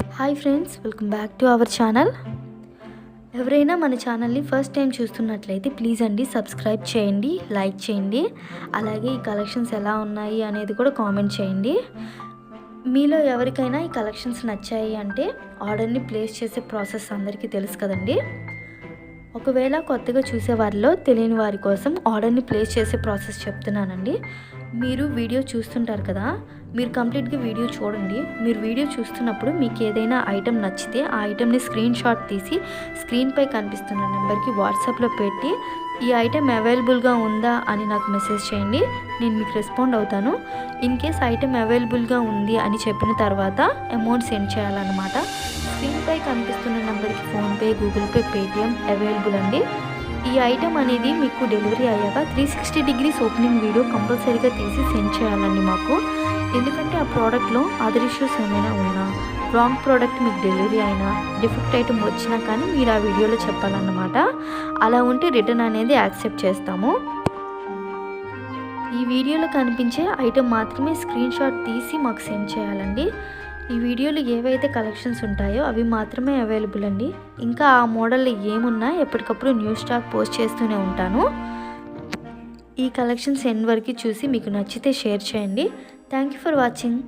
Hi friends, welcome back to our channel. ఎవరైనా మన ఛానల్ని ఫస్ట్ టైం చూస్తున్నట్లయితే ప్లీజ్ అండి సబ్స్క్రైబ్ చేయండి, లైక్ చేయండి. అలాగే ఈ కలెక్షన్స్ ఎలా ఉన్నాయి అనేది కూడా కామెంట్ చేయండి. మీలో ఎవరికైనా ఈ కలెక్షన్స్ నచ్చాయి అంటే ఆర్డర్ని ప్లేస్ చేసే ప్రాసెస్ అందరికీ తెలుసు కదండి. ఒకవేళ కొత్తగా చూసే వారిలో తెలియని వారి కోసం ఆర్డర్ని ప్లేస్ చేసే ప్రాసెస్ చెప్తున్నానండి. మీరు వీడియో చూస్తుంటారు కదా, మీరు కంప్లీట్గా వీడియో చూడండి. మీరు వీడియో చూస్తున్నప్పుడు మీకు ఏదైనా ఐటెం నచ్చితే ఆ ఐటెంని స్క్రీన్ షాట్ తీసి స్క్రీన్పై కనిపిస్తున్న నెంబర్కి వాట్సాప్లో పెట్టి ఈ ఐటెం అవైలబుల్గా ఉందా అని నాకు మెసేజ్ చేయండి. నేను మీకు రెస్పాండ్ అవుతాను. ఇన్ కేస్ ఐటెం అవైలబుల్గా ఉంది అని చెప్పిన తర్వాత అమౌంట్ సెండ్ చేయాలన్నమాట. స్క్రీన్పై కనిపిస్తున్న నెంబర్కి PhonePe, Google pay, Paytm available అండి. ఈ ఐటెం అనేది మీకు డెలివరీ అయ్యాక 360 డిగ్రీస్ ఓపెనింగ్ వీడియో కంపల్సరీగా తీసి సెండ్ చేయాలండి మాకు. ఎందుకంటే ఆ ప్రోడక్ట్లో అదర్ ఇష్యూస్ ఏమైనా ఉన్నా, రాంగ్ ప్రోడక్ట్ మీకు డెలివరీ అయినా, డిఫెక్ట్ ఐటెం వచ్చినా కానీ మీరు ఆ వీడియోలో చెప్పాలన్నమాట. అలా ఉంటే రిటర్న్ అనేది యాక్సెప్ట్ చేస్తాము. ఈ వీడియోలో కనిపించే ఐటెం మాత్రమే స్క్రీన్ షాట్ తీసి మాకు సెండ్ చేయాలండి. ఈ వీడియోలో ఏవైతే కలెక్షన్స్ ఉంటాయో అవి మాత్రమే అవైలబుల్ అండి. ఇంకా ఆ మోడల్లో ఏమున్నా ఎప్పటికప్పుడు న్యూ స్టాక్ పోస్ట్ చేస్తూనే ఉంటాను. ఈ కలెక్షన్స్ ఎండ్ వరకు చూసి మీకు నచ్చితే షేర్ చేయండి. Thank you for watching.